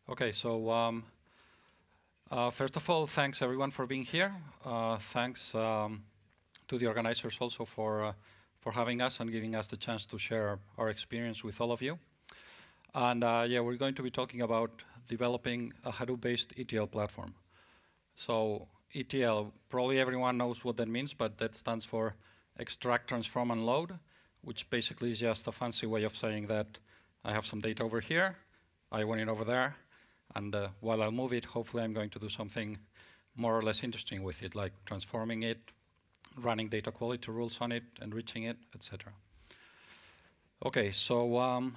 Okay, so first of all, thanks everyone for being here. Thanks to the organizers also for having us and giving us the chance to share our experience with all of you. And yeah, we're going to be talking about developing a Hadoop-based ETL platform. So ETL, probably everyone knows what that means, but that stands for extract, transform, and load, which basically is just a fancy way of saying that I have some data over here, I want it over there, and while I move it, hopefully I'm going to do something more or less interesting with it, like transforming it, running data quality rules on it, enriching it, etc. Okay, so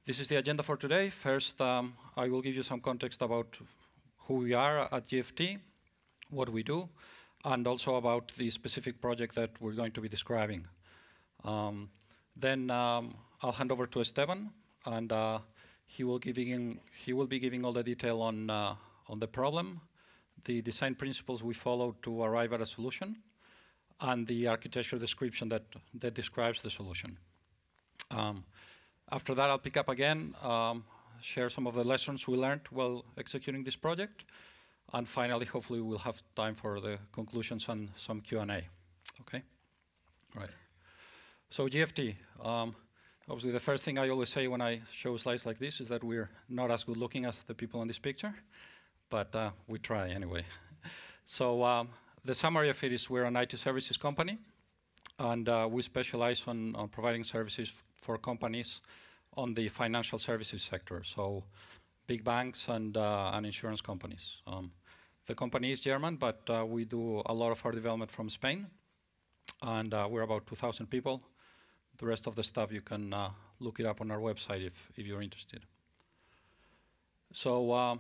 this is the agenda for today. First, I will give you some context about who we are at GFT, what we do, and also about the specific project that we're going to be describing. Then I'll hand over to Esteban, and he will be giving all the detail on the problem, the design principles we followed to arrive at a solution, and the architecture description that describes the solution. After that, I'll pick up again, share some of the lessons we learned while executing this project, and finally, hopefully, we'll have time for the conclusions and some Q&A. Okay? Right. So GFT. Obviously, the first thing I always say when I show slides like this is that we're not as good looking as the people in this picture, but we try anyway. So the summary of it is we're an IT services company, and we specialize on providing services for companies on the financial services sector, so big banks and insurance companies. The company is German, but we do a lot of our development from Spain, and we're about 2,000 people. The rest of the stuff you can look it up on our website if you're interested. So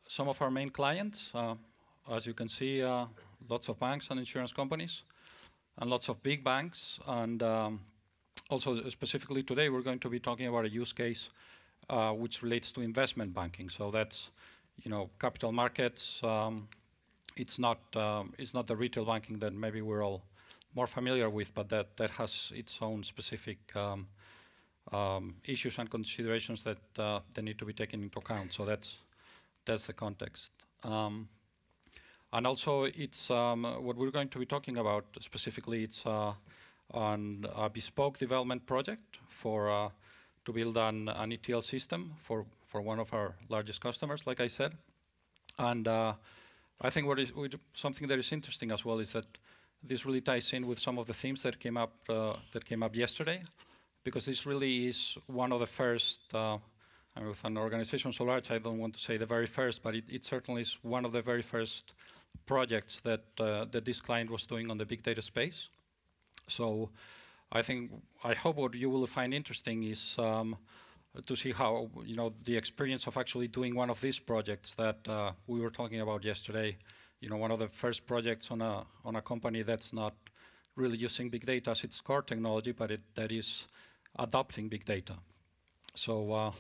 some of our main clients, as you can see, lots of banks and insurance companies, and lots of big banks, and also specifically today we're going to be talking about a use case which relates to investment banking. So that's, you know, capital markets. It's not the retail banking that maybe we're all more familiar with, but that has its own specific issues and considerations that need to be taken into account. So that's the context. And also, it's what we're going to be talking about specifically. It's on a bespoke development project for to build an ETL system for one of our largest customers, like I said. And I think something that is interesting as well is that this really ties in with some of the themes that came up yesterday, because this really is one of the first. I mean, with an organization so large, I don't want to say the very first, but it certainly is one of the very first projects that this client was doing on the big data space. So I hope what you will find interesting is to see how, you know, the experience of actually doing one of these projects that we were talking about yesterday. You know, one of the first projects on a company that's not really using big data as its core technology, but that is adopting big data. So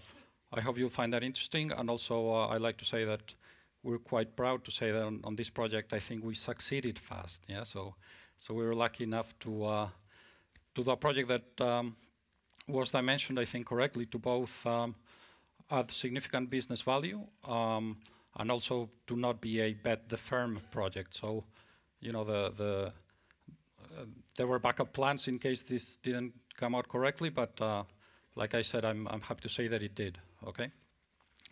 I hope you'll find that interesting. And also, I like to say that we're quite proud to say that on this project, I think we succeeded fast. Yeah. So we were lucky enough to do a project that was dimensioned, I think, correctly to both add significant business value. And also to not be a bet the firm project. So, you know, there were backup plans in case this didn't come out correctly, but like I said, I'm happy to say that it did. Okay,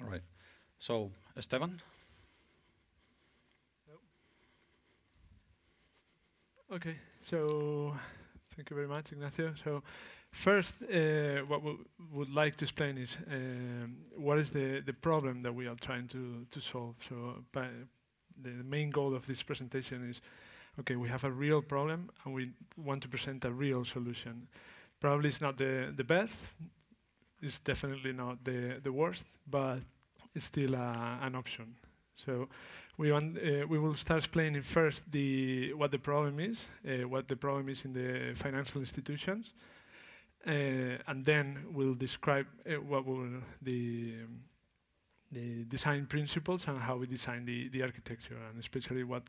all right. So, Esteban. Okay. So, thank you very much, Ignacio. So, first, what we would like to explain is what is the problem that we are trying to solve. So the main goal of this presentation is, okay, we have a real problem and we want to present a real solution. Probably it's not the best, it's definitely not the worst, but it's still an option. So we will start explaining first what the problem is in the financial institutions. And then we'll describe what were the design principles and how we designed the architecture, and especially what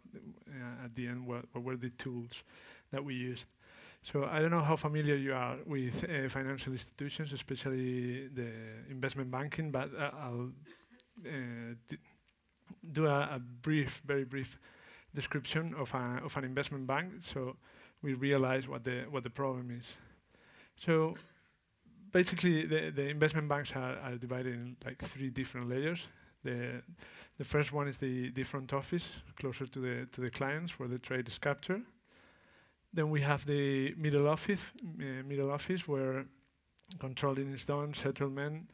at the end what were the tools that we used. So I don't know how familiar you are with financial institutions, especially the investment banking, but I'll do a very brief description of an investment bank, so we realize what the problem is. So basically, the investment banks are divided in like 3 different layers. The first one is the front office, closer to the clients, where the trade is captured. Then we have the middle office where controlling is done, settlement,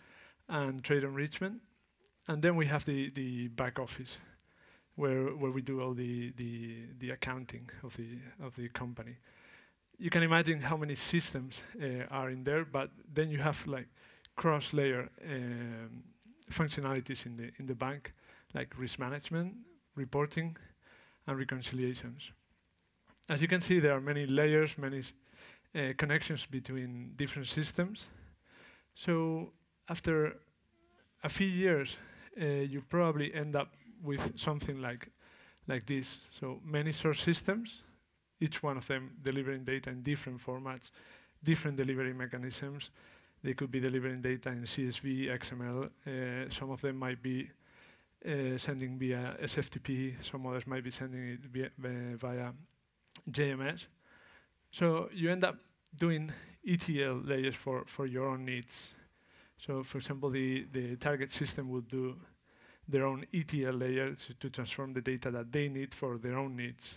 and trade enrichment. And then we have the back office, where we do all the accounting of the company. You can imagine how many systems are in there, but then you have like cross-layer functionalities in the bank, like risk management, reporting, and reconciliations. As you can see, there are many layers, many connections between different systems. So after a few years, you probably end up with something like this. So many source systems, each one of them delivering data in different formats, different delivery mechanisms. They could be delivering data in CSV, XML. Some of them might be sending via SFTP. Some others might be sending it via JMS. So you end up doing ETL layers for your own needs. So for example, the target system would do their own ETL layer to transform the data that they need for their own needs.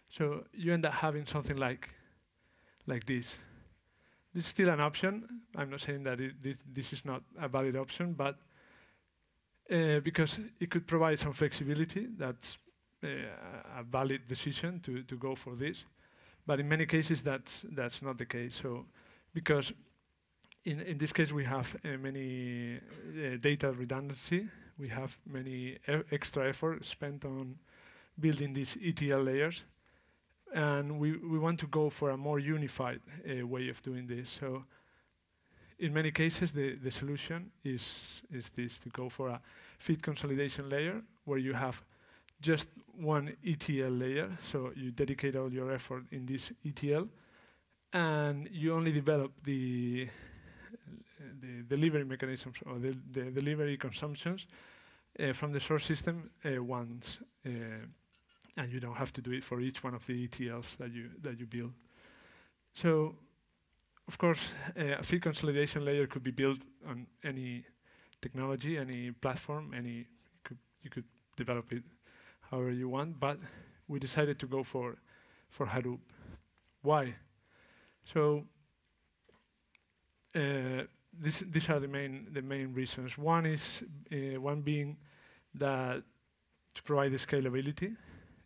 So you end up having something like this. This is still an option. I'm not saying that this is not a valid option, but because it could provide some flexibility, that's a valid decision to go for this. But in many cases, that's not the case. So because in this case, we have many data redundancy. We have many extra effort spent on building these ETL layers. And we want to go for a more unified way of doing this. So in many cases, the solution is this, to go for a feed consolidation layer, where you have just one ETL layer. So you dedicate all your effort in this ETL, and you only develop the delivery mechanisms or the delivery consumptions from the source system once. And you don't have to do it for each one of the ETLs that you build. So, of course, a feed consolidation layer could be built on any technology, any platform, you could develop it however you want. But we decided to go for Hadoop. Why? So these are the main reasons. One being that to provide the scalability.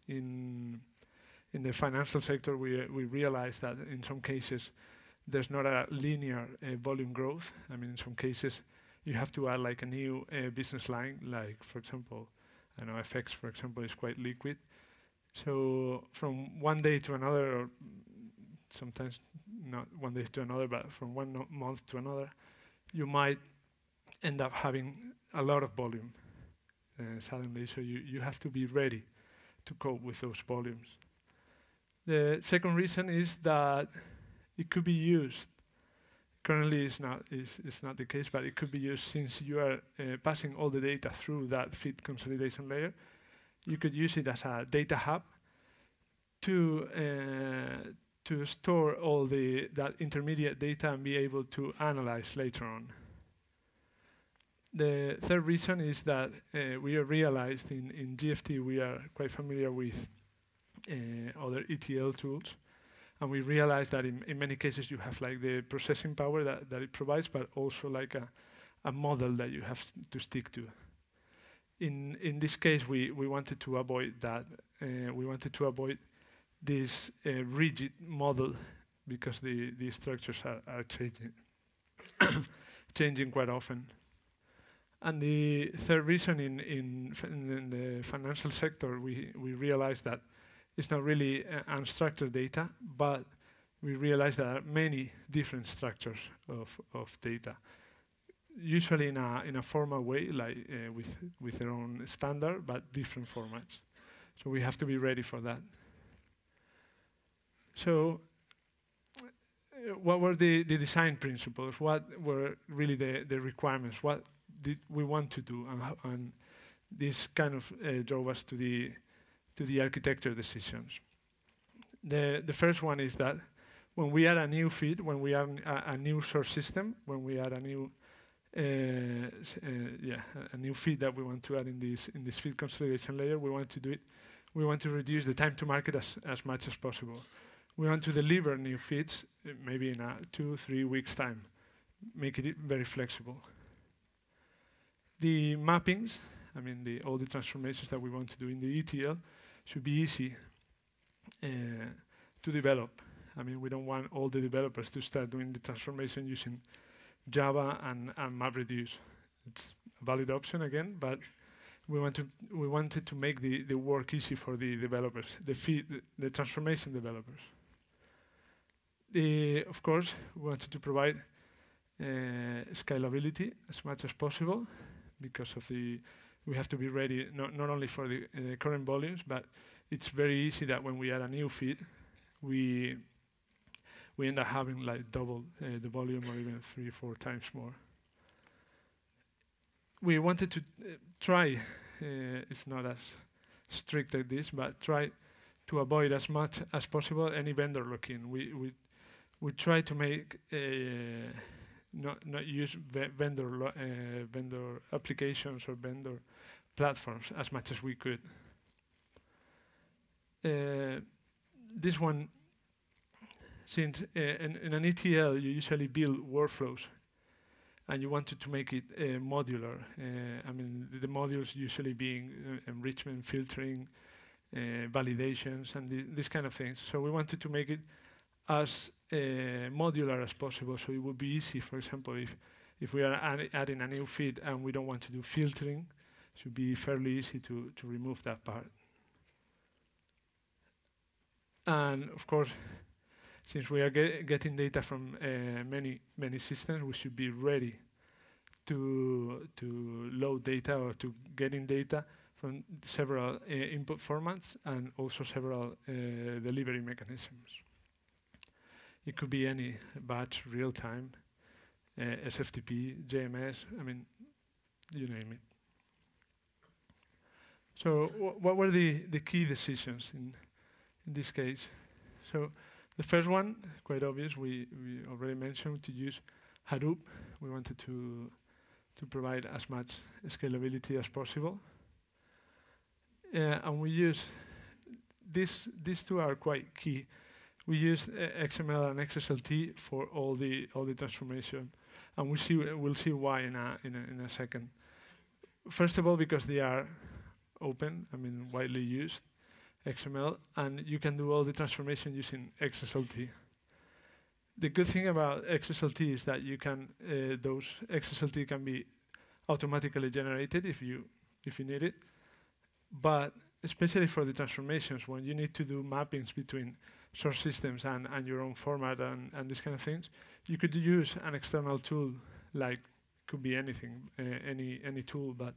In the financial sector, we realize that in some cases there's not a linear volume growth. I mean, in some cases you have to add like a new business line, like for example, I know FX, for example, is quite liquid. So from one day to another, or sometimes not one day to another, but from one month to another, you might end up having a lot of volume suddenly. So you have to be ready to cope with those volumes. The second reason is that it could be used. Currently, it's not the case, but it could be used since you are passing all the data through that feed consolidation layer. You could use it as a data hub to store all that intermediate data and be able to analyze later on. The third reason is that we have realized in GFT we are quite familiar with other ETL tools, and we realized that in many cases you have like the processing power that it provides, but also like a model that you have to stick to. In this case, we wanted to avoid that. We wanted to avoid this rigid model because the structures are changing, changing quite often. And the third reason in the financial sector, we realized that it's not really unstructured data, but we realized there are many different structures of data, usually in a formal way, like with their own standard, but different formats. So we have to be ready for that. So what were the design principles? What were really the requirements? What we want to do, and this kind of drove us to the architecture decisions. The first one is that when we add a new feed, when we add a new source system, when we add a new a new feed that we want to add in this feed consolidation layer, we want to do it. We want to reduce the time to market as much as possible. We want to deliver new feeds maybe in 2-3 weeks time, make it very flexible. The mappings, I mean all the transformations that we want to do in the ETL should be easy to develop. I mean, we don't want all the developers to start doing the transformation using Java and MapReduce. It's a valid option again, but we wanted to make the work easy for the developers, the transformation developers. Of course, we wanted to provide scalability as much as possible because of we have to be ready not only for the current volumes, but it's very easy that when we add a new feed, we end up having like double the volume or even 3-4 times more. We wanted to try, it's not as strict like this, but try to avoid as much as possible any vendor lock-in. We try to make not use vendor applications or vendor platforms as much as we could. This one, since in an ETL you usually build workflows and you wanted to make it modular. I mean, the modules usually being enrichment, filtering, validations, and these kind of things. So we wanted to make it as modular as possible, so it would be easy. For example, if we are adding a new feed and we don't want to do filtering, it should be fairly easy to remove that part. And of course, since we are getting data from many systems, we should be ready to load data or to getting data from several input formats and also several delivery mechanisms. It could be any batch, real-time, SFTP, JMS, I mean, you name it. So what were the key decisions in this case? So the first one, quite obvious, we already mentioned, to use Hadoop. We wanted to provide as much scalability as possible. And we use, these two are quite key. We use XML and XSLT for all the transformation, and we'll see why in a second. First of all, because they are open, I mean widely used, XML, and you can do all the transformation using XSLT. The good thing about XSLT is that you can those XSLT can be automatically generated if you need it, but especially for the transformations when you need to do mappings between source systems and your own format and these kind of things, you could use an external tool, like could be anything, any tool, but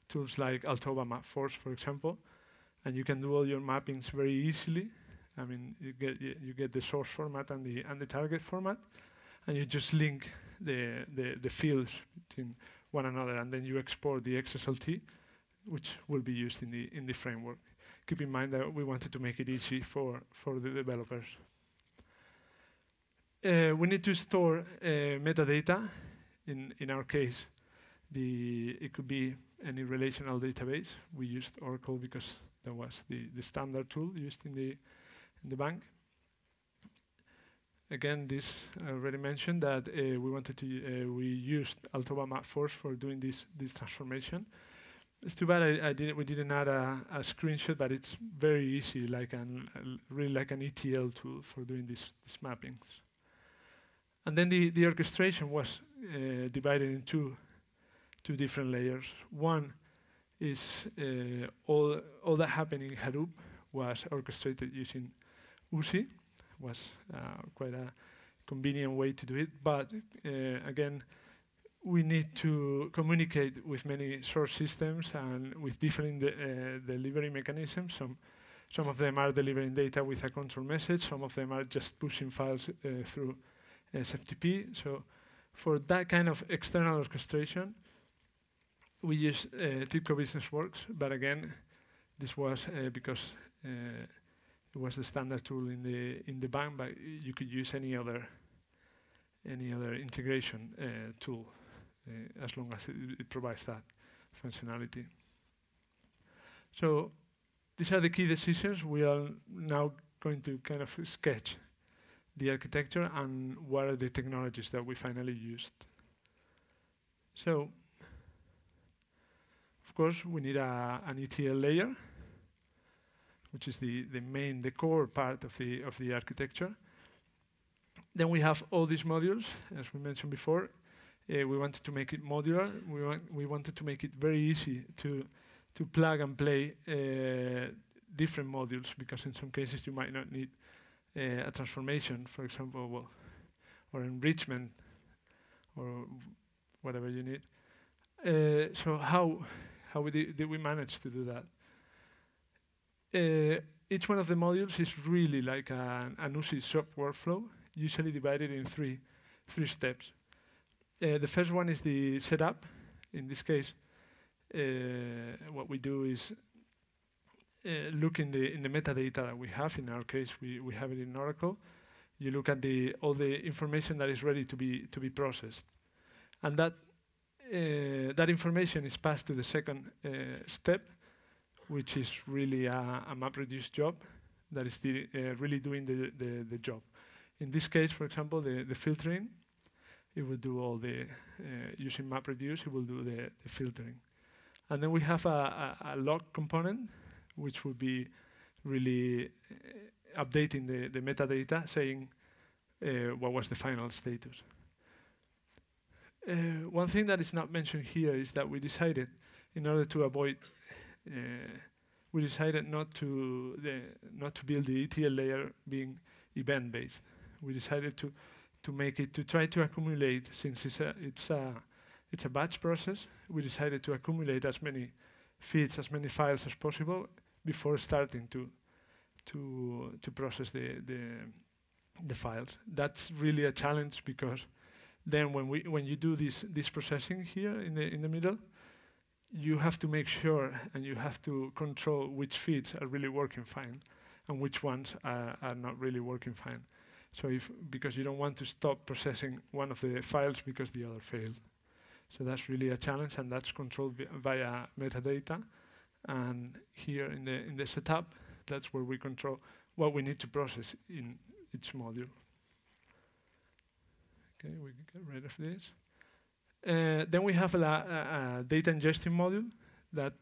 tools like Altoba MapForce, for example, and you can do all your mappings very easily. I mean, you get the source format and the target format, and you just link the fields between one another, and then you export the XSLT, which will be used in the framework. Keep in mind that we wanted to make it easy for the developers. We need to store metadata. In our case, it could be any relational database. We used Oracle because that was the standard tool used in the bank. Again, this I already mentioned that we used Altoba MapForce for doing this transformation. It's too bad we didn't add a screenshot, but it's very easy, really like an ETL tool for doing these mappings. And then the orchestration was divided into two different layers. One is all that happened in Hadoop was orchestrated using USI. Was quite a convenient way to do it, but again, we need to communicate with many source systems and with different delivery mechanisms. Some of them are delivering data with a control message, some of them are just pushing files through SFTP. So for that kind of external orchestration, we use TIBCO Business Works, but again, this was because it was the standard tool in the bank, but you could use any other integration tool as long as it provides that functionality. So these are the key decisions. We are now going to kind of sketch the architecture and what are the technologies that we finally used. So, of course, we need an ETL layer, which is the core part of the architecture. Then we have all these modules, as we mentioned before. We wanted to make it modular. We wanted to make it very easy to plug and play different modules, because in some cases you might not need a transformation, for example, well, or enrichment, or whatever you need. So how did we manage to do that? Each one of the modules is really like an UCI shop workflow, usually divided in three steps. The first one is the setup. In this case, what we do is look in the metadata that we have. In our case, we have it in Oracle. You look at all the information that is ready to be processed, and that information is passed to the second step, which is really a MapReduce job that is really doing the job. In this case, for example, the filtering, it will do all the using MapReduce. It will do the filtering, and then we have a log component, which will be really updating the metadata, saying what was the final status. One thing that is not mentioned here is that we decided, in order to avoid, we decided not to build the ETL layer being event-based. We decided to try to accumulate, since it's a batch process. We decided to accumulate as many feeds, as many files as possible before starting to process the files. That's really a challenge, because then when you do this processing here in the middle, you have to make sure and you have to control which feeds are really working fine and which ones are not really working fine. So because you don't want to stop processing one of the files because the other failed. So that's really a challenge, and that's controlled via metadata. And here in the setup, that's where we control what we need to process in each module. Okay, we can get rid of this. Then we have a data ingestion module. That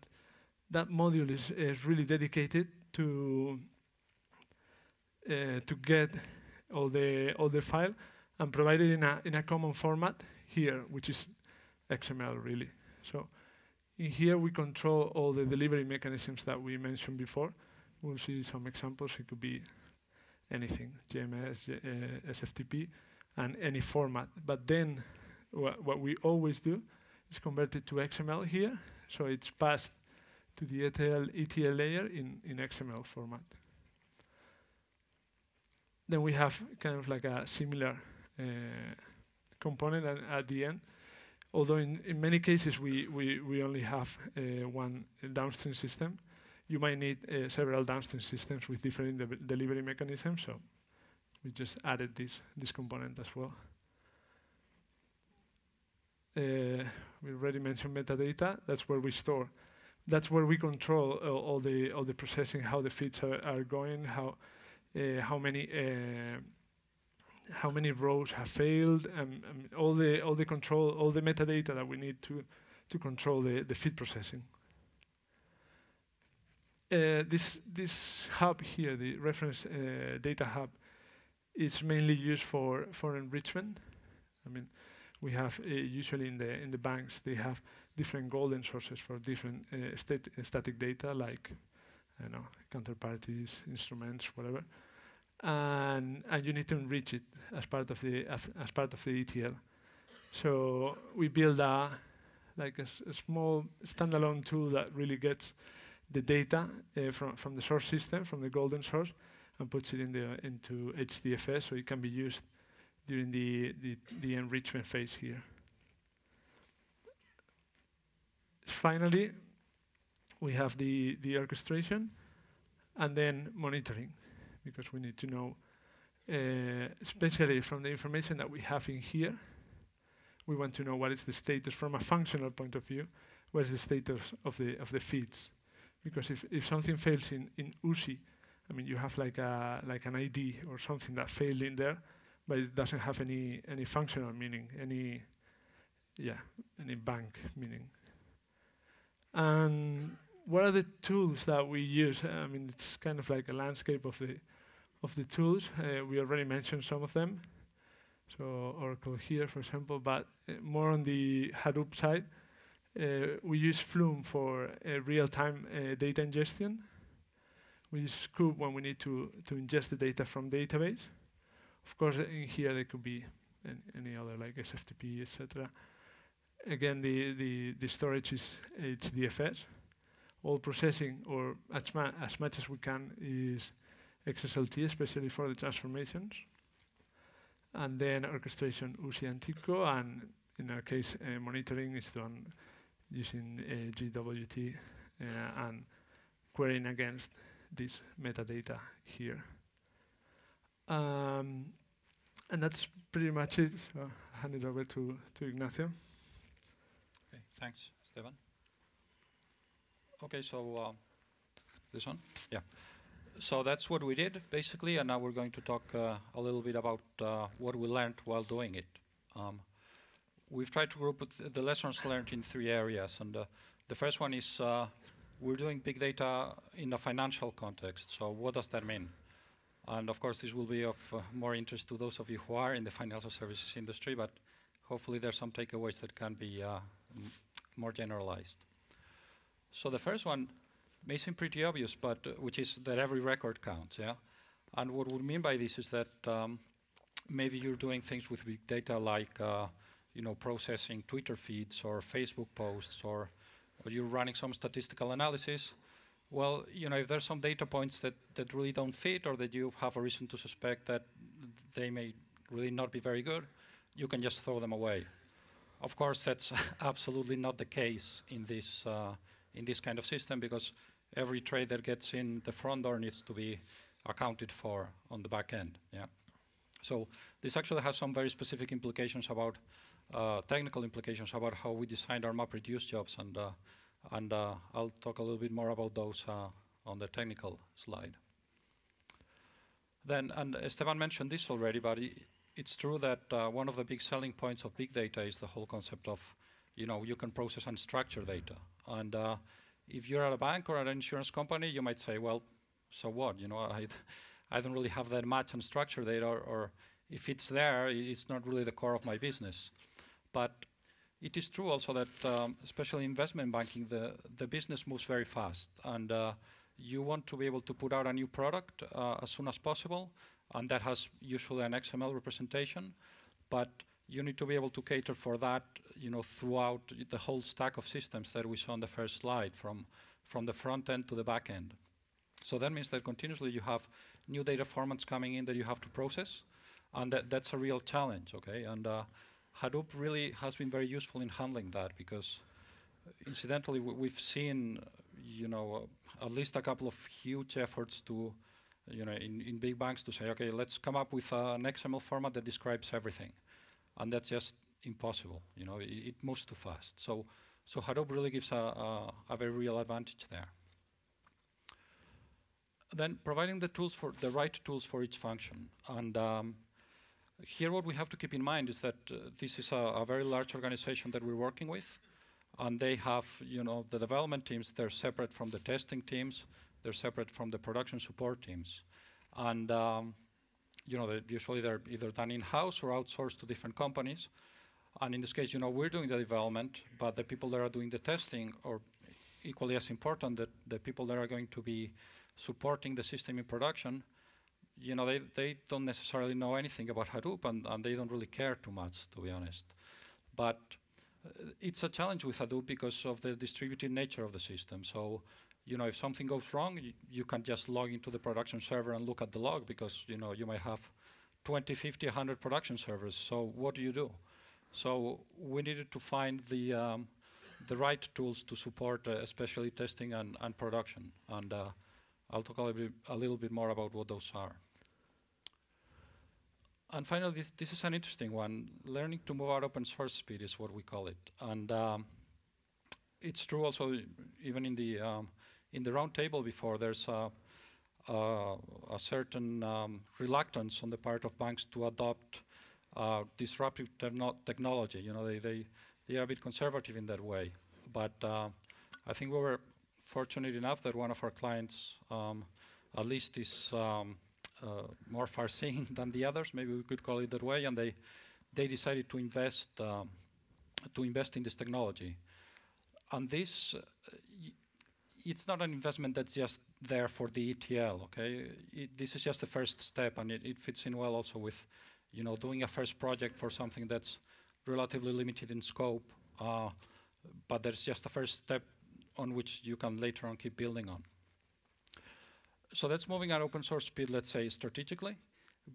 module is really dedicated to get all the file and provide it in a common format here, which is XML really. So in here we control all the delivery mechanisms that we mentioned before. We'll see some examples. It could be anything, JMS, SFTP, and any format. But then what we always do is convert it to XML here, so it's passed to the ETL layer in XML format. Then we have kind of like a similar component at the end, although in many cases we only have one downstream system. You might need several downstream systems with different delivery mechanisms, so we just added this component as well. We already mentioned metadata. That's where we store. That's where we control all the processing, how the feeds are going, how many rows have failed, and all the control, all the metadata that we need to control the feed processing. This hub here, the reference data hub, is mainly used for enrichment. I mean, we have usually in the banks they have different golden sources for different static data, like I don't know, counterparties, instruments, whatever, and you need to enrich it as part of the ETL. So we build a small standalone tool that really gets the data from the source system, from the golden source, and puts it into HDFS, so it can be used during the enrichment phase here. finally, we have the orchestration and then monitoring, because we need to know, especially from the information that we have in here, we want to know what is the status from a functional point of view, what is the status of the feeds. Because if something fails in UCI, I mean, you have like an ID or something that failed in there, but it doesn't have any functional meaning, any bank meaning. And what are the tools that we use? I mean, it's kind of like a landscape of the tools. We already mentioned some of them. So Oracle here, for example, but more on the Hadoop side, we use Flume for real-time data ingestion. We use Scoop when we need to ingest the data from database. Of course, in here there could be any other, like SFTP, etc. Again, the storage is HDFS. All processing, or as much as we can, is XSLT, especially for the transformations. And then orchestration, UCI and TIBCO, and in our case, monitoring is done using GWT and querying against this metadata here. And that's pretty much it. So I'll hand it over to Ignacio. Okay, thanks, Stefan. Okay, so this one? Yeah. So that's what we did, basically, and now we're going to talk a little bit about what we learned while doing it. We've tried to group the lessons learned in 3 areas, and the first one is we're doing big data in a financial context. So what does that mean? And of course, this will be of more interest to those of you who are in the financial services industry, but hopefully there's some takeaways that can be more generalized. So the first one may seem pretty obvious, but which is that every record counts, yeah? And what we mean by this is that maybe you're doing things with big data like processing Twitter feeds or Facebook posts, or you're running some statistical analysis. Well, if there's some data points that really don't fit, or that you have a reason to suspect that they may really not be very good, you can just throw them away. Of course, that's absolutely not the case in this kind of system, because every trade that gets in the front door needs to be accounted for on the back end. Yeah. So this actually has some very specific implications about technical implications about how we designed our MapReduce jobs, and I'll talk a little bit more about those on the technical slide. Then, and Esteban mentioned this already, but it's true that one of the big selling points of big data is the whole concept of, you can process unstructured data. And if you're at a bank or at an insurance company, you might say, well, so what? I don't really have that much unstructured data, or if it's there, it's not really the core of my business. But it is true also that, especially in investment banking, the business moves very fast, and you want to be able to put out a new product as soon as possible, and that has usually an XML representation, but you need to be able to cater for that, throughout the whole stack of systems that we saw on the first slide, from the front end to the back end. So that means that continuously you have new data formats coming in that you have to process, and that's a real challenge, okay? And Hadoop really has been very useful in handling that, because incidentally we've seen, at least a couple of huge efforts to, in big banks to say, okay, let's come up with an XML format that describes everything. And that's just impossible, it moves too fast. So Hadoop really gives a very real advantage there. Then providing the right tools for each function. And here what we have to keep in mind is that this is a very large organization that we're working with. And they have, the development teams, they're separate from the testing teams, they're separate from the production support teams. And usually they're either done in-house or outsourced to different companies. And in this case, we're doing the development, but the people that are doing the testing, or equally as important, the people that are going to be supporting the system in production, they don't necessarily know anything about Hadoop, and they don't really care too much, to be honest. But it's a challenge with Hadoop because of the distributed nature of the system. So, if something goes wrong, you can't just log into the production server and look at the log, because, you might have 20, 50, 100 production servers. So what do you do? So we needed to find the the right tools to support especially testing and production. And I'll talk a little bit more about what those are. And finally, this is an interesting one. Learning to move at open source speed is what we call it. And it's true also, even in the round table before, there's a certain reluctance on the part of banks to adopt disruptive technology. You know, they are a bit conservative in that way. But I think we were fortunate enough that one of our clients at least is more far-seeing than the others, maybe we could call it that way, and they decided to invest in this technology. And this, it's not an investment that's just there for the ETL, okay? This is just the first step, and it fits in well also with, you know, doing a first project for something that's relatively limited in scope, but there's just a first step on which you can later on keep building on. So that's moving at open source speed, let's say, strategically,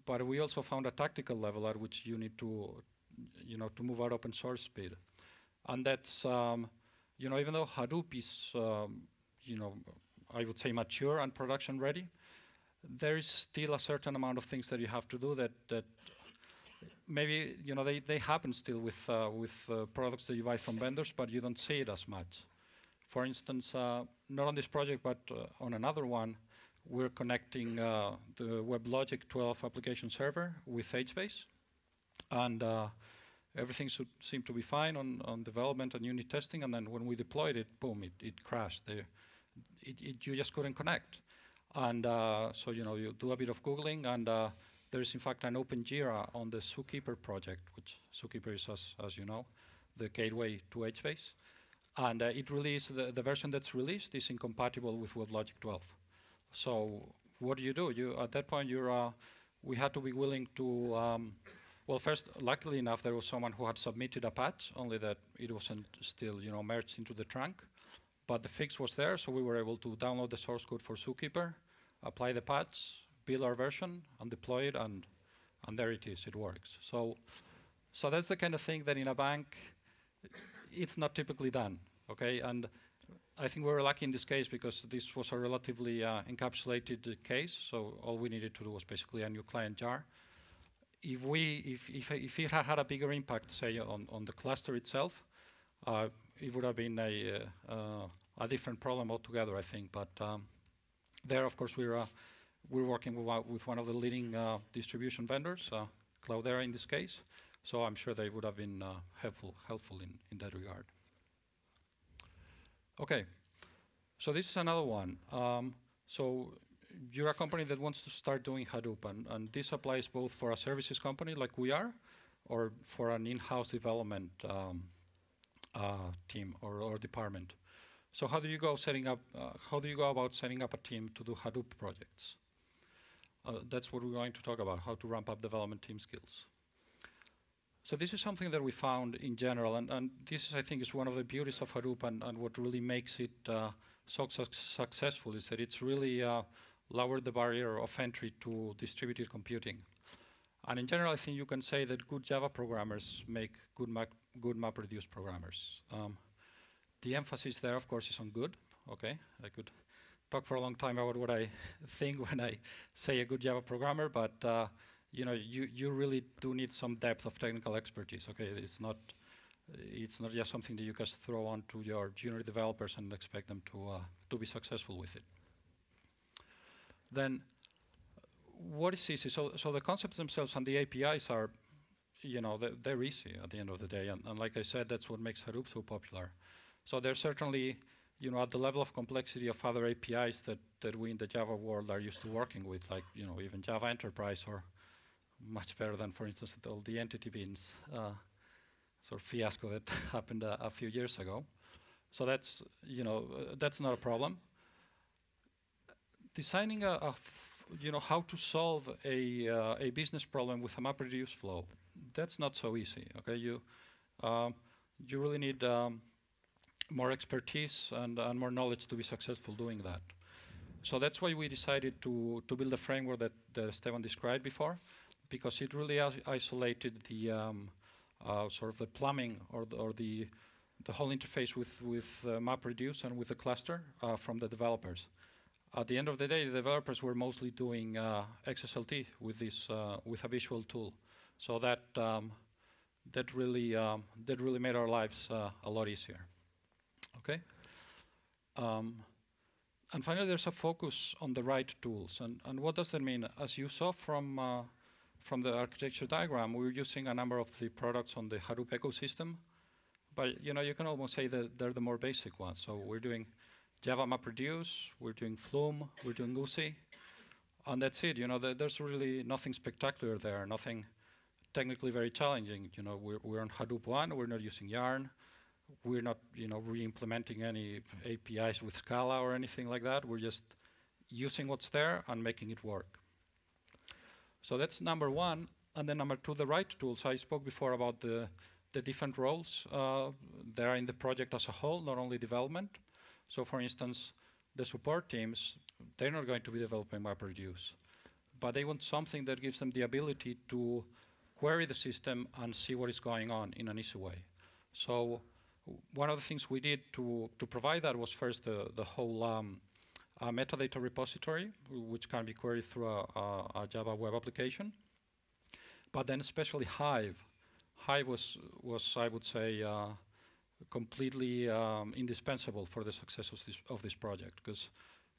but we also found a tactical level at which you need to, you know, to move at open source speed. And that's, you know, even though Hadoop is, you know, I would say mature and production ready, there is still a certain amount of things that you have to do that maybe, you know, they happen still with products that you buy from vendors, but you don't see it as much. For instance, not on this project, but on another one, we're connecting the WebLogic 12 application server with HBase, and everything should seem to be fine on development and unit testing, and then when we deployed it, boom, it crashed. You just couldn't connect. And so, you know, you do a bit of Googling, and there is in fact an open Jira on the Zookeeper project, which Zookeeper is, as you know, the gateway to HBase. And it released, the version that's released is incompatible with WebLogic 12. So what do? At that point, we had to be willing to, well, first, luckily enough, there was someone who had submitted a patch, only that it wasn't still, you know, merged into the trunk. But the fix was there, so we were able to download the source code for Zookeeper, apply the patch, build our version, and deploy it, and there it is, it works. So that's the kind of thing that in a bank, it's not typically done, okay? And I think we were lucky in this case because this was a relatively encapsulated case, so all we needed to do was basically a new client jar. If it had a bigger impact, say on the cluster itself, it would have been a different problem altogether, I think. But there, of course, we're working with one of the leading distribution vendors, Cloudera in this case. So I'm sure they would have been helpful in that regard. Okay, so this is another one. So you're a company that wants to start doing Hadoop, and this applies both for a services company like we are, or for an in-house development team or department. So how do you go about setting up a team to do Hadoop projects? That's what we're going to talk about, how to ramp up development team skills. So this is something that we found in general, and this, I think, is one of the beauties of Hadoop, and what really makes it so successful is that it's really lowered the barrier of entry to distributed computing. And in general, I think you can say that good Java programmers make good MapReduce programmers. The emphasis there, of course, is on good. Okay, I could talk for a long time about what I think when I say a good Java programmer, but you know, you really do need some depth of technical expertise. Okay, it's not just something that you just throw on to your junior developers and expect them to be successful with it. Then, what is easy? So the concepts themselves and the APIs are, you know, they're easy at the end of the day, and like I said, that's what makes Hadoop so popular. So they're certainly, you know, at the level of complexity of other APIs that we in the Java world are used to working with, like, you know, even Java Enterprise, or much better than, for instance, all the entity beans sort of fiasco that happened a few years ago. So that's, you know, that's not a problem. Designing you know, how to solve a business problem with a MapReduce flow, that's not so easy. Okay, you really need more expertise and more knowledge to be successful doing that. So that's why we decided to build a framework that Esteban described before, because it really isolated the sort of the plumbing or the the whole interface with MapReduce and with the cluster from the developers. At the end of the day, the developers were mostly doing XSLT with this with a visual tool, so that that really made our lives a lot easier. Okay. And finally, there's a focus on the right tools. And what does that mean? As you saw from the architecture diagram, we're using a number of the products on the Hadoop ecosystem. But you can almost say that they're the more basic ones. So we're doing Java MapReduce, we're doing Flume, we're doing Goosey, and that's it. There's really nothing spectacular there, nothing technically very challenging. We're on Hadoop 1, we're not using Yarn. We're not, re-implementing any APIs with Scala or anything like that. We're just using what's there and making it work. So that's number one. And then number two, the right tools. I spoke before about the different roles that are in the project as a whole, not only development. So for instance, the support teams, they're not going to be developing MapReduce, but they want something that gives them the ability to query the system and see what is going on in an easy way. So one of the things we did to provide that was first the whole metadata repository, which can be queried through a Java web application. But then especially Hive. Hive was I would say, completely indispensable for the success of this project, because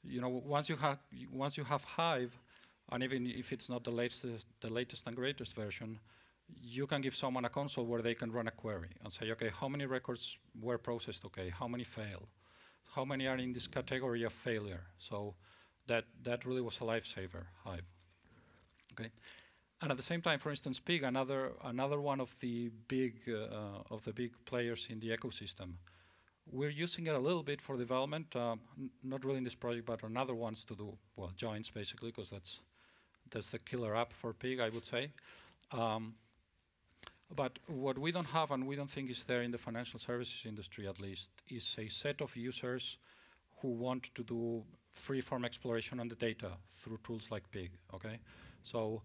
once you have Hive, and even if it's not the latest and greatest version, you can give someone a console where they can run a query and say, okay, how many records were processed? Okay, how many fail? How many are in this category of failure? So that really was a lifesaver, Hive. Okay, and at the same time, for instance, Pig, another one of the big players in the ecosystem. We're using it a little bit for development, not really in this project, but on other ones to do joins basically, because that's the killer app for Pig, I would say. But what we don't have, and we don't think is there in the financial services industry at least, is a set of users who want to do free-form exploration on the data through tools like Pig, okay? So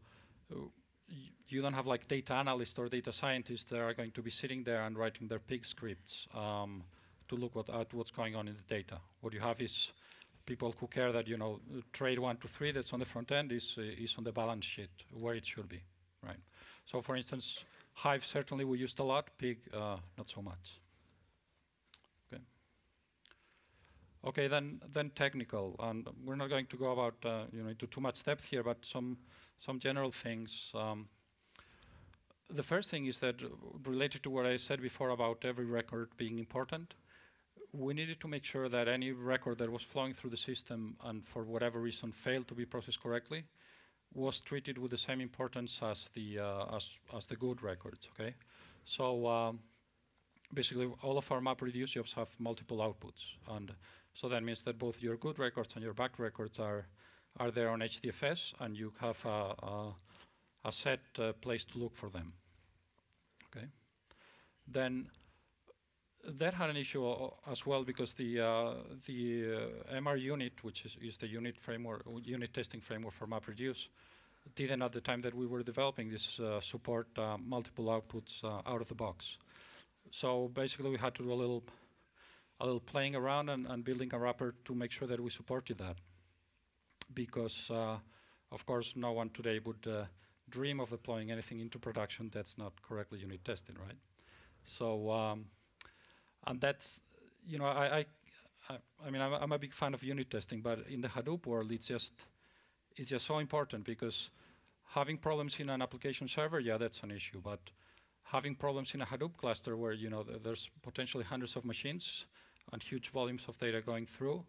you don't have like data analysts or data scientists that are going to be sitting there and writing their Pig scripts to look at what's going on in the data. What you have is people who care that, trade 1 to 3 that's on the front end is on the balance sheet where it should be, right? So for instance, Hive certainly we used a lot, Pig not so much. Okay. Okay, then technical, and we're not going to go about into too much depth here, but some general things. The first thing is that related to what I said before about every record being important, we needed to make sure that any record that was flowing through the system and for whatever reason failed to be processed correctly was treated with the same importance as the good records. Okay, so basically all of our MapReduce jobs have multiple outputs, and so that means that both your good records and your bad records are there on HDFS, and you have a set place to look for them. Okay, then that had an issue as well, because the MR unit, which is the unit testing framework for MapReduce, didn't at the time that we were developing this support multiple outputs out of the box. So basically, we had to do a little playing around and building a wrapper to make sure that we supported that, because of course no one today would dream of deploying anything into production that's not correctly unit tested, right? So. And that's, I mean, I'm a big fan of unit testing, but in the Hadoop world, it's just so important, because having problems in an application server, yeah, that's an issue. But having problems in a Hadoop cluster where there's potentially hundreds of machines and huge volumes of data going through,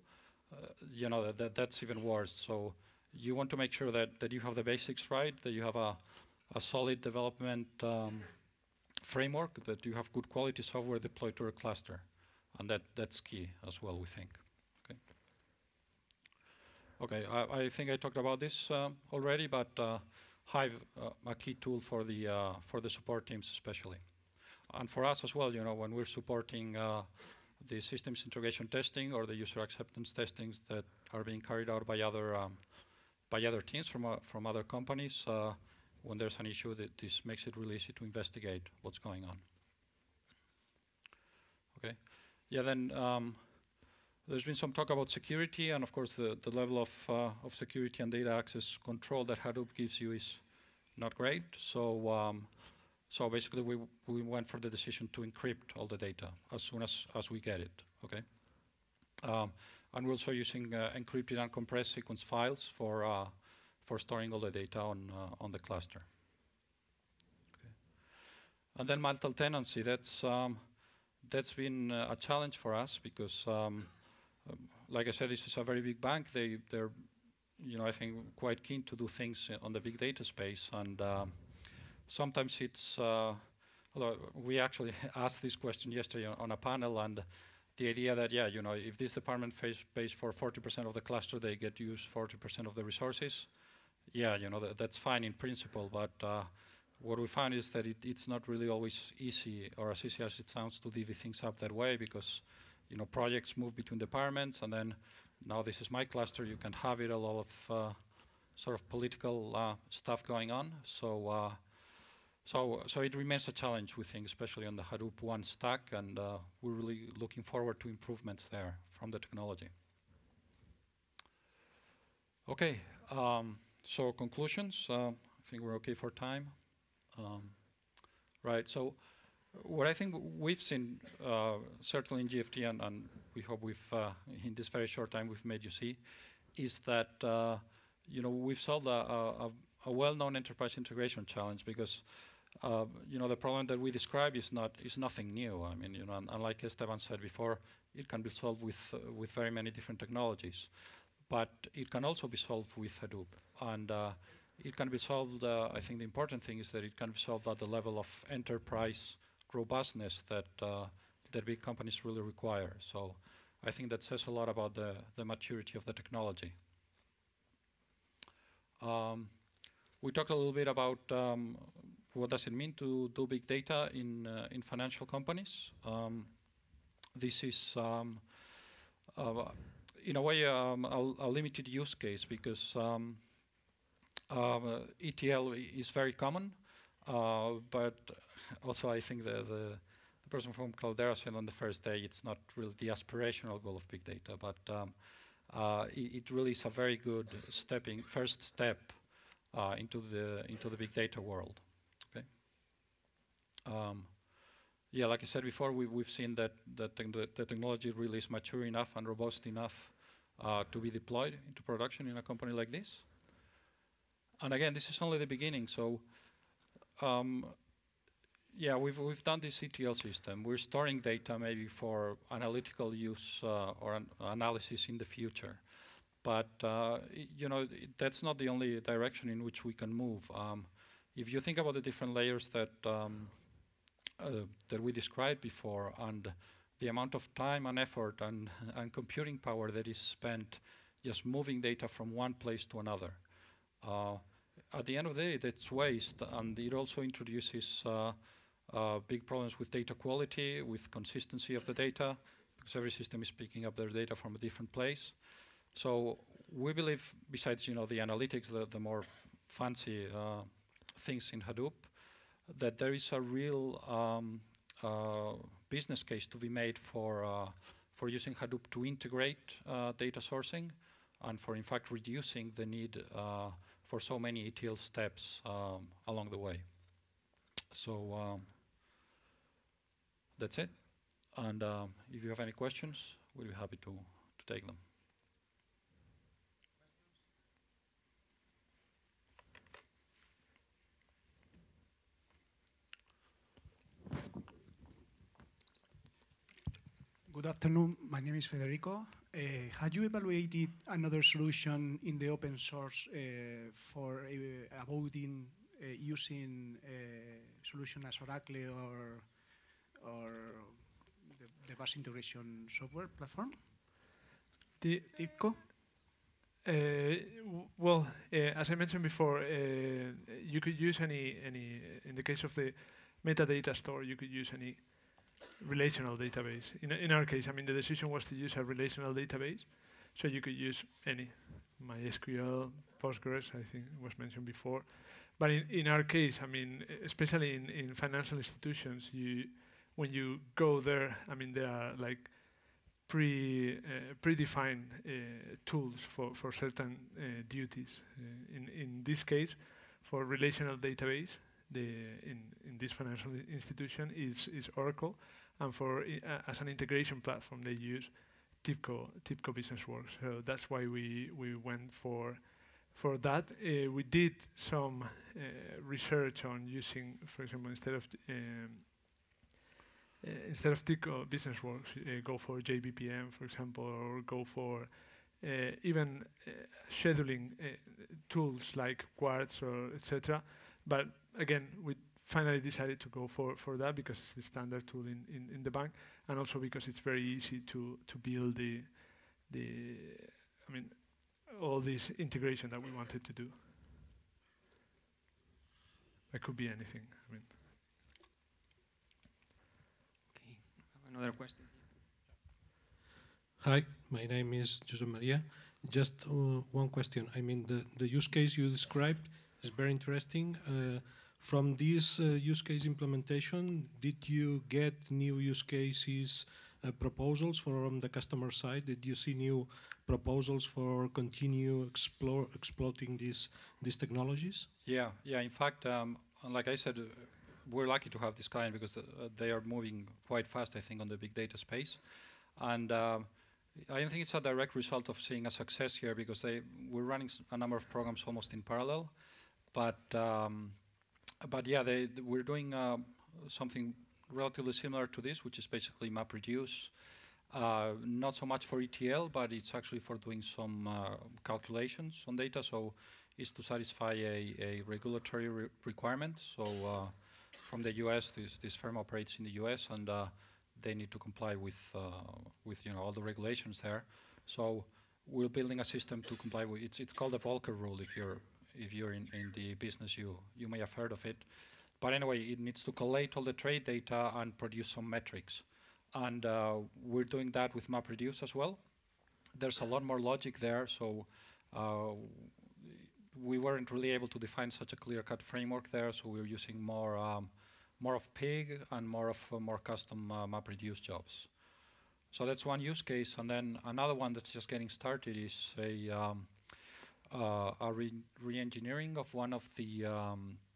that's even worse. So you want to make sure that you have the basics right, that you have a solid development framework, that you have good quality software deployed to a cluster, and that's key as well, we think. Okay. Okay, I think I talked about this already, but Hive, a key tool for the support teams especially, and for us as well. When we're supporting the systems integration testing or the user acceptance testings that are being carried out by other teams from other companies. When there's an issue, this makes it really easy to investigate what's going on. Okay. Yeah. Then there's been some talk about security, and of course the level of security and data access control that Hadoop gives you is not great. So so basically we went for the decision to encrypt all the data as soon as we get it. Okay. And we're also using encrypted and compressed sequence files for storing all the data on the cluster. Okay. And then multi-tenancy. That's been a challenge for us because, like I said, this is a very big bank. They're, I think, quite keen to do things on the big data space, and sometimes it's. We actually asked this question yesterday on a panel, and the idea that if this department pays for 40% of the cluster, they get used 40% of the resources. Yeah, that's fine in principle, but what we find is that it's not really always easy, or as easy as it sounds, to divvy things up that way, because projects move between departments, and then now this is my cluster. You can have it a lot of sort of political stuff going on. So it remains a challenge, we think, especially on the Hadoop 1 stack, and we're really looking forward to improvements there from the technology. Okay, so conclusions. I think we're okay for time. Right, so what I think we've seen, certainly in GFT, and we hope we've, in this very short time, we've made you see, is that we've solved a well-known enterprise integration challenge, because the problem that we describe is nothing new. I mean, unlike Esteban said before, it can be solved with very many different technologies, but it can also be solved with Hadoop, and it can be solved. I think the important thing is that it can be solved at the level of enterprise robustness that big companies really require. So I think that says a lot about the maturity of the technology. We talked a little bit about what does it mean to do big data in financial companies. This is, in a way, a limited use case, because ETL is very common, but also I think the person from Cloudera said on the first day it's not really the aspirational goal of big data, but it really is a very good first step into the big data world. Okay. Yeah, like I said before, we've seen that the technology really is mature enough and robust enough to be deployed into production in a company like this. And again, this is only the beginning. So, yeah, we've done this ETL system. We're storing data maybe for analytical use or analysis in the future. But that's not the only direction in which we can move. If you think about the different layers that we described before, and the amount of time and effort and computing power that is spent just moving data from one place to another, at the end of the day, that's waste, and it also introduces big problems with data quality, with consistency of the data, because every system is picking up their data from a different place. So we believe, besides the analytics, the more fancy things in Hadoop, that there is a real business case to be made for using Hadoop to integrate data sourcing, and for in fact reducing the need for so many ETL steps along the way. So that's it. And if you have any questions, we'll be happy to take them. Good afternoon. My name is Federico. Have you evaluated another solution in the open source for avoiding using solution as Oracle or the bus integration software platform? TIBCO? Well, as I mentioned before, you could use any. In the case of the metadata store, you could use any relational database. In our case, I mean, the decision was to use a relational database, so you could use any, MySQL, Postgres, I think was mentioned before. But in our case, I mean, especially in financial institutions, when you go there, I mean, there are like predefined tools for certain duties. In this case, for relational database, in this financial institution is Oracle, and for as an integration platform they use TIBCO BusinessWorks. So that's why we went for that. We did some research on using, for example, instead of TIBCO BusinessWorks, go for JBPM, for example, or go for even scheduling tools like Quartz or etc. But again, we finally decided to go for that because it's the standard tool in the bank, and also because it's very easy to build I mean, all this integration that we wanted to do. It could be anything. I mean. Okay, another question. Hi, my name is Jose Maria. Just one question. I mean, the use case you described is very interesting. From this use case implementation, did you get new use cases, proposals from the customer side? Did you see new proposals for continue exploiting these technologies? Yeah. In fact, like I said, we're lucky to have this client because they are moving quite fast, I think, on the big data space. And I don't think it's a direct result of seeing a success here because we're running a number of programs almost in parallel. But yeah, we're doing something relatively similar to this, which is basically MapReduce. Not so much for ETL, but it's actually for doing some calculations on data. So it's to satisfy a regulatory requirement. So from the US, this firm operates in the US, and they need to comply with all the regulations there. So we're building a system to comply with. It's called the Volcker rule. If you're in the business, you may have heard of it. But anyway, it needs to collate all the trade data and produce some metrics. And we're doing that with MapReduce as well. There's a lot more logic there, so we weren't really able to define such a clear-cut framework there, so we're using more of Pig and more custom MapReduce jobs. So that's one use case, and then another one that's just getting started is a re-engineering of one of the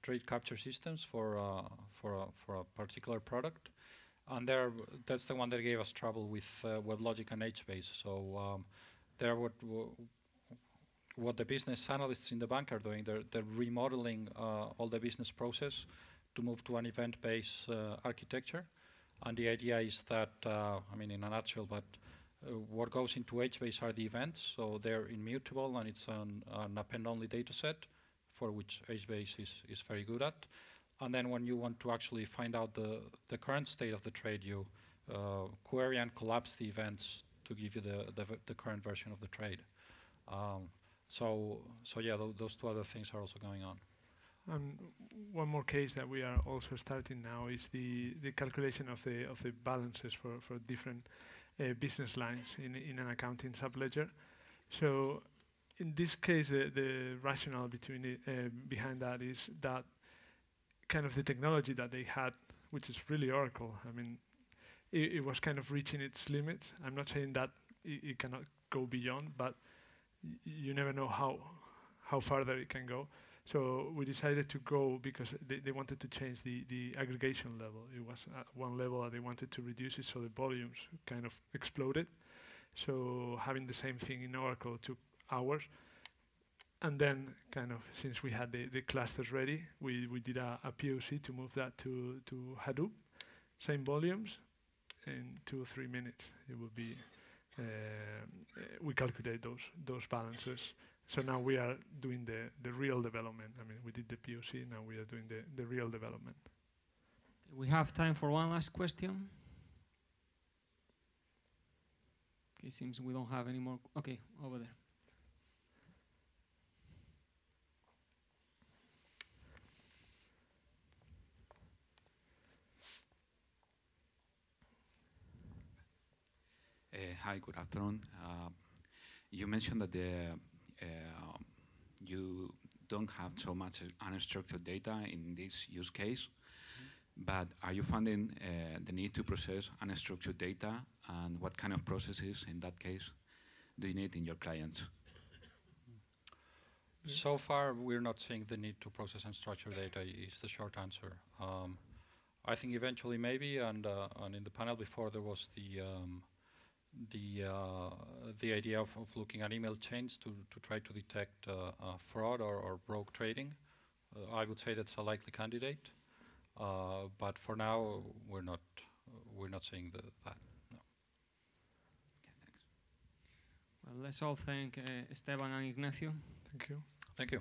trade capture systems for a particular product, and that's the one that gave us trouble with WebLogic and HBase. So there, what the business analysts in the bank are doing, they're remodeling all the business process to move to an event-based architecture, and the idea is that, I mean, in a nutshell, but what goes into HBase are the events, so they're immutable, and it's an append-only data set, for which HBase is very good at. And then when you want to actually find out the current state of the trade, you query and collapse the events to give you the current version of the trade. So yeah, those two other things are also going on. One more case that we are also starting now is the calculation of the balances for different business lines in an accounting subledger. So in this case, the rationale behind that is that kind of the technology that they had, which is really Oracle. I mean, it was kind of reaching its limits. I'm not saying that it cannot go beyond, but you never know how farther it can go. So we decided to go because they wanted to change the aggregation level. It was at one level that they wanted to reduce it, so the volumes kind of exploded. So having the same thing in Oracle took hours. And then kind of, since we had the clusters ready, we did a POC to move that to Hadoop, same volumes, in 2 or 3 minutes. It would be, we calculate those balances. So now we are doing the real development. I mean, we did the POC, now we are doing the real development. We have time for one last question. Okay, seems we don't have any more. Okay, over there. Hi, good afternoon. You mentioned that you don't have so much unstructured data in this use case. But are you finding the need to process unstructured data, and what kind of processes, in that case, do you need in your clients? So far, we're not seeing the need to process unstructured data, is the short answer. I think eventually maybe, and in the panel before there was the idea of looking at email chains to try to detect fraud or rogue trading. I would say that's a likely candidate, but for now we're not seeing that. No. Okay, thanks. Well, let's all thank Esteban and Ignacio. Thank you. Thank you.